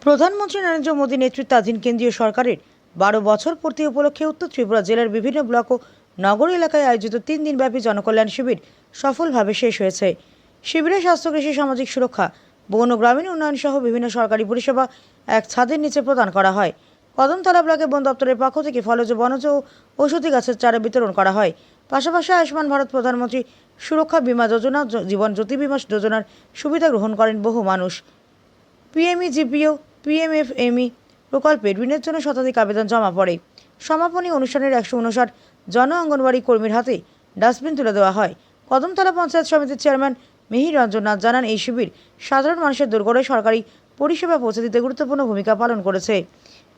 প্রধানমন্ত্রী নরেন্দ্র মোদী নেতৃত্বাধীন কেন্দ্রীয় সরকারের 12 বছর পূর্তি উপলক্ষে উত্তর ত্রিপুরা জেলার বিভিন্ন ব্লক ও নগর এলাকায় আয়োজিত 3 দিনব্যাপী জনকল্যাণ শিবির সফলভাবে শেষ হয়েছে। শিবিরে স্বাস্থ্য, কৃষি, সামাজিক সুরক্ষা, বন ও গ্রামীণ উন্নয়ন সহ বিভিন্ন সরকারি পরিষেবা এক ছাদের নিচে প্রদান করা হয়। কদমতলা ব্লকে বন দপ্তরের পক্ষ থেকে ফলজ, বনজ ও ঔষধি গাছের চারা বিতরণ করা হয়। পাশাপাশি আয়ুষ্মান ভারত প্রধানমন্ত্রী সুরক্ষা বীমা যোজনা, জীবন জ্যোতি বীমা যোজনার সুবিধা গ্রহণ করেন বহু মানুষ। পিএমইজিপিও পিএমএফএমই প্রকল্পের ঋণের জন্য শতাধিক আবেদন জমা পড়ে। সমাপনী অনুষ্ঠানের 159 জন অঙ্গনওয়াড়ি কর্মীর হাতে ডাস্টবিন তুলে দেওয়া হয়। কদমতলা পঞ্চায়েত সমিতির চেয়ারম্যান মিহির রঞ্জন নাথ জানান, এই শিবির সাধারণ মানুষের দুর্গড়ে সরকারি পরিষেবা পৌঁছে দিতে গুরুত্বপূর্ণ ভূমিকা পালন করেছে।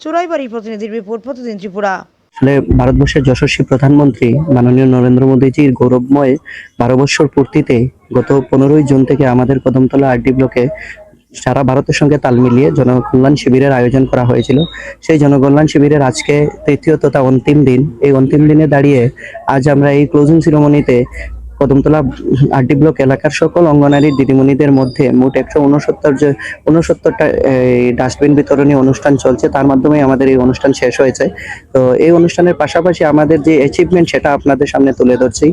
চুরাইবাড়ির প্রতিনিধির রিপোর্ট, প্রতিদিন ত্রিপুরা। আসলে ভারতবর্ষের যশস্বী প্রধানমন্ত্রী মাননীয় নরেন্দ্র মোদীজির গৌরবময় 12 বছর পূর্তিতে গত 15ই জুন থেকে আমাদের কদমতলা আরডি ব্লকে সারা ভারতের সঙ্গে তাল মিলিয়ে জনকল্যাণ শিবিরের আয়োজন করা হয়েছিল। সেই জনকল্যাণ শিবিরের আজকে তৃতীয় তথা অন্তিম দিন। এই অন্তিম দিনে দাঁড়িয়ে আজ আমরা এই ক্লোজিং সেরেমনিতে কদমতলা আরডি ব্লক এলাকার সকল অঙ্গনারী দিদিমণিদের মধ্যে মোট 169টা ডাস্টবিন বিতরণী অনুষ্ঠান চলছে। তার মাধ্যমে আমাদের এই অনুষ্ঠান শেষ হয়েছে। তো এই অনুষ্ঠানের পাশাপাশি আমাদের যে অ্যাচিভমেন্ট সেটা আপনাদের সামনে তুলে ধরছি।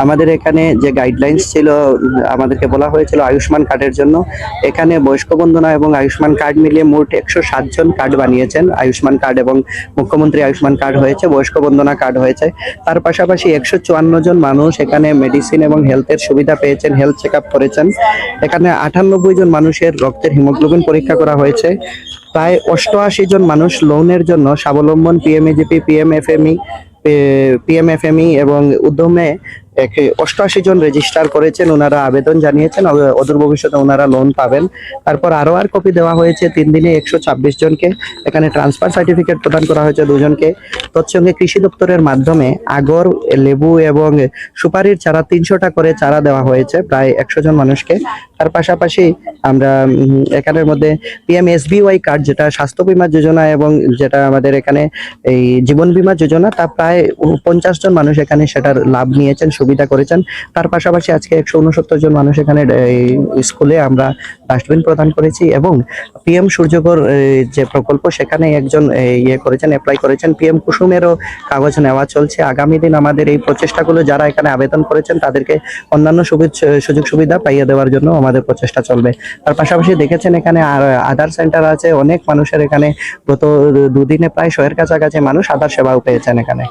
আমাদের এখানে যে গাইডলাইন্স ছিল, আমাদেরকে বলা হয়েছিল আয়ুষ্মান কার্ডের জন্য। এখানে বয়স্ক বন্দনা এবং আয়ুষ্মান কার্ড মিলিয়ে মোট 107 জন কার্ড বানিয়েছেন। আয়ুষ্মান কার্ড এবং মুখ্যমন্ত্রী আয়ুষ্মান কার্ড হয়েছে, বয়স্ক বন্দনা কার্ড হয়েছে। তার পাশাপাশি 154 জন মানুষ এখানে মেডিসিন এবং হেলথের সুবিধা পেয়েছেন, হেলথ চেক আপ করেছেন। এখানে 98 জন মানুষের রক্তের হিমোগ্লোবিন পরীক্ষা করা হয়েছে। প্রায় 88 জন মানুষ লোনের জন্য স্বাবলম্বন পিএমএজিপি, পিএমএফএমই এবং উদ্যমে 88 জন রেজিস্টার করেছেন। ওনারা আবেদন জানিয়েছেন, অদূর ভবিষ্যতে ওনারা লোন পাবেন। তারপর আরো কপি দেওয়া হয়েছে 3 দিনে 126 জনকে। এখানে ট্রান্সফার সার্টিফিকেট প্রদান করা হয়েছে 2 জনকে। তৎসঙ্গে কৃষি দপ্তরের মাধ্যমে আগর, লেবু এবং সুপারির চারা 300টা করে চারা দেওয়া হয়েছে প্রায় 100 জন মানুষকে। তার পাশাপাশি আমরা এখানের মধ্যে পিএমএসবিওয়াই কার্ড, যেটা স্বাস্থ্য বীমা যোজনা এবং যেটা আমাদের এখানে এই জীবন বীমা যোজনা, তা প্রায় 50 জন মানুষ এখানে সেটার লাভ নিয়েছেন, সুবিধা করেছেন। তার পাশাপাশি আজকে 169 জন মানুষ এখানে স্কুলে আমরা ডাস্টবিন প্রদান করেছি এবং পিএম সূর্যঘর যে প্রকল্প সেখানে একজন অ্যাপ্লাই করেছেন। পিএম কুসুমেরও কাগজ নেওয়া চলছে। আগামী দিন আমাদের এই প্রচেষ্টাগুলো যারা এখানে আবেদন করেছেন তাদেরকে অন্যান্য সুযোগ সুবিধা পাইয়ে দেওয়ার জন্য আমাদের প্রচেষ্টা চলবে। তার পাশাপাশি দেখেছেন এখানে আধার সেন্টার আছে। অনেক মানুষের এখানে গত 2 দিনে প্রায় 100-এর কাছাকাছি মানুষ আধার সেবাও পেয়েছেন এখানে।